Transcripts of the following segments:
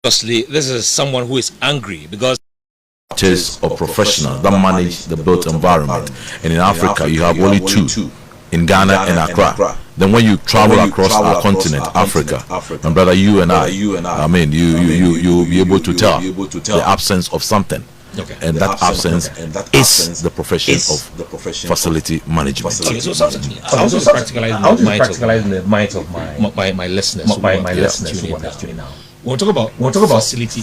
Obviously, this is someone who is angry because or professionals that manage the built environment. And in Africa, you have only two, in Ghana and Accra. Then when you travel across our continent, Africa, my brother, you and I mean, you'll be able to tell the absence of something. Okay. And that absence is the profession of facility management. Okay, so I want to practicalize the minds of my listeners. My listeners tuning now. We'll talk about facility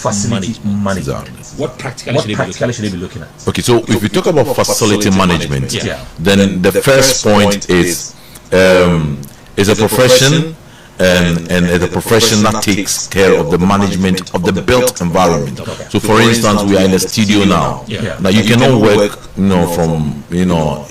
management. What practically should they be looking at? Okay, so if we talk about facility management, then the first point is a profession and the profession that takes care of the management of the built environment. So for instance, we are in a studio now. Now you cannot work from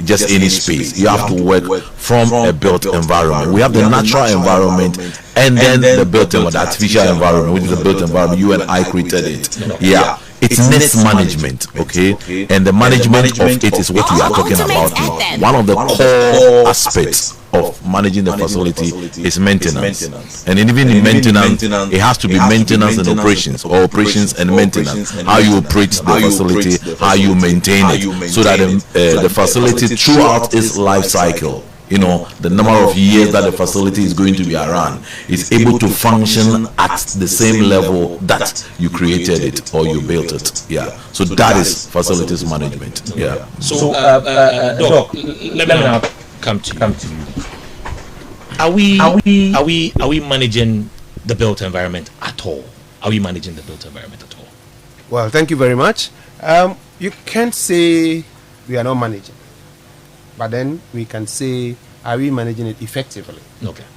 just any space. You have to work from a built environment. We have the natural environment and then the built environment, the artificial environment, which is the built environment. You and I created it. Yeah. It needs management, okay? And the management of it is what we are talking about now. One of the core aspects of managing the facility is maintenance. And even in maintenance, it has to be maintenance and operations, or operations and maintenance. How you operate the facility, how you maintain it, so that the facility throughout its life cycle, the number of years that the facility is going to be around, is able to function at the same level that you created it or you built it. Yeah. So that is facilities management. Yeah. So, Doc, let me now come to you. Are we managing the built environment at all? Are we managing the built environment at all? Well, thank you very much. You can't say we are not managing, but then we can say, are we managing it effectively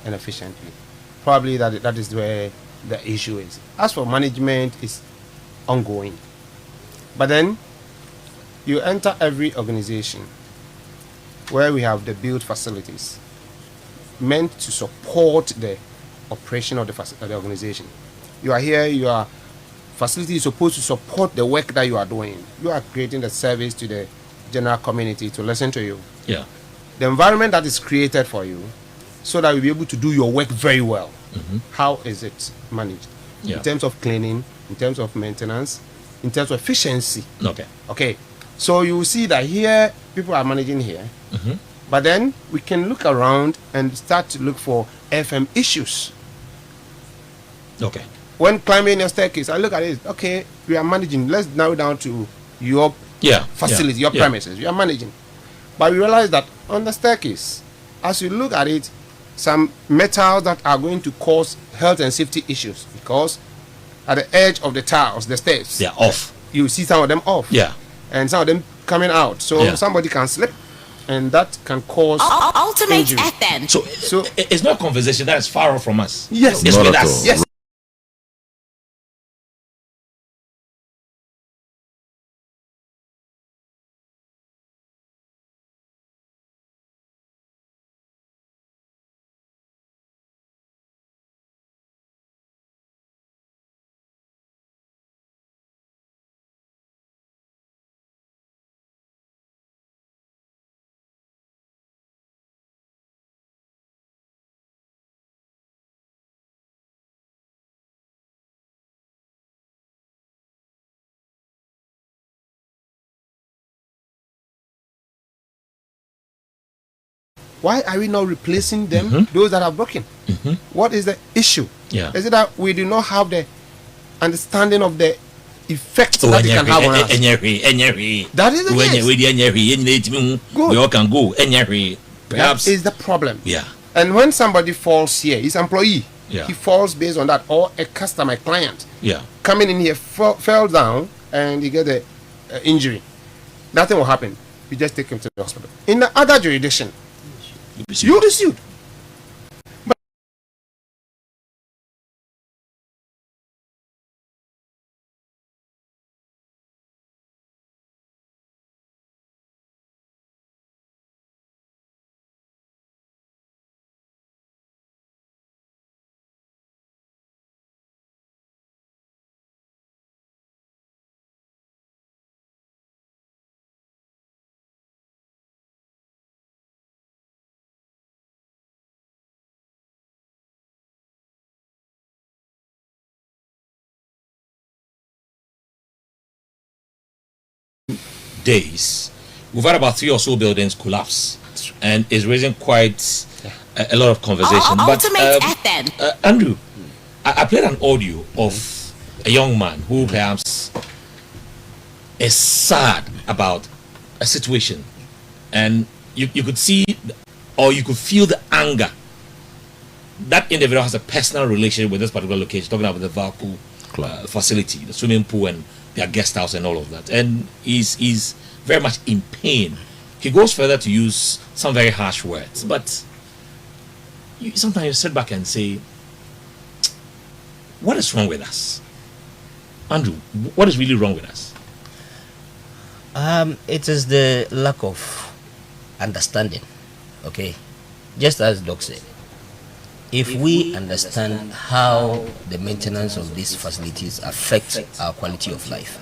and efficiently? Probably that is where the issue is. As for management, it's ongoing. But then you enter every organization where we have the built facilities meant to support the operation of the organization. You are here, your facility is supposed to support the work that you are doing. You are creating the service to the general community to listen to you. Yeah. The environment that is created for you so that you'll be able to do your work very well. How is it managed? In terms of cleaning, in terms of maintenance, in terms of efficiency. Okay. So you will see that here, people are managing here. But then we can look around and start to look for FM issues. Okay. When climbing a staircase, I look at it, okay, we are managing. Let's narrow down to your facility, your premises. You are managing. But we realize that on the staircase, as you look at it, some metals that are going to cause health and safety issues, because at the edge of the tiles, the steps, they are off. You see some of them off. Yeah. And some of them coming out. So somebody can slip, and that can cause ultimate injury. FM. So it's not a conversation that is far off from us. Yes. It's with us. Yes. Why are we not replacing them, those that are broken? What is the issue? Yeah. Is it that we do not have the understanding of the effects that it can have on us? That is the case. We all can go. Perhaps that is the problem. Yeah. And when somebody falls here, his employee, Yeah. he falls based on that, or a customer, client, Yeah. coming in here, fell down, and he get the injury. Nothing will happen. You just take him to the hospital. In the other jurisdiction, you'll be sued. days, we've had about 3 or so buildings collapse, and is raising quite a lot of conversation. But Andrew, I played an audio of a young man who perhaps is sad about a situation, and you could see, or you could feel the anger. That individual has a personal relationship with this particular location, talking about the Valco facility, the swimming pool, and their guest house, and all of that. And he's very much in pain. He goes further to use some very harsh words. But sometimes you sit back and say, what is wrong with us? Andrew, what is really wrong with us? It is the lack of understanding. Okay, just as Doc said, if we understand how the maintenance of these facilities affect our quality of life,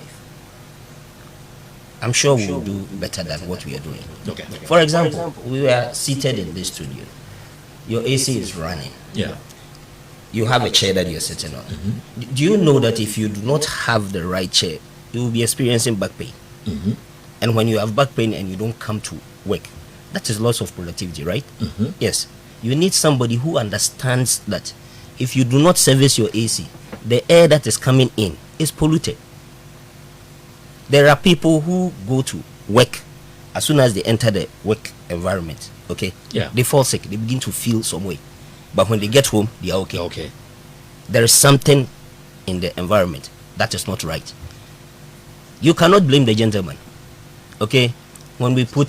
I'm sure we'll do better than what we are doing. Okay. For example, we were seated in this studio. Your AC is running. Yeah. You have a chair that you're sitting on. Do you know that if you do not have the right chair, you will be experiencing back pain? And when you have back pain and you don't come to work, that is loss of productivity, right? Yes. You need somebody who understands that if you do not service your AC, the air that is coming in is polluted. There are people who go to work as soon as they enter the work environment, okay? Yeah. They fall sick, they begin to feel some way. But when they get home, they are okay. Okay. There is something in the environment that is not right. You cannot blame the gentleman, okay? When we put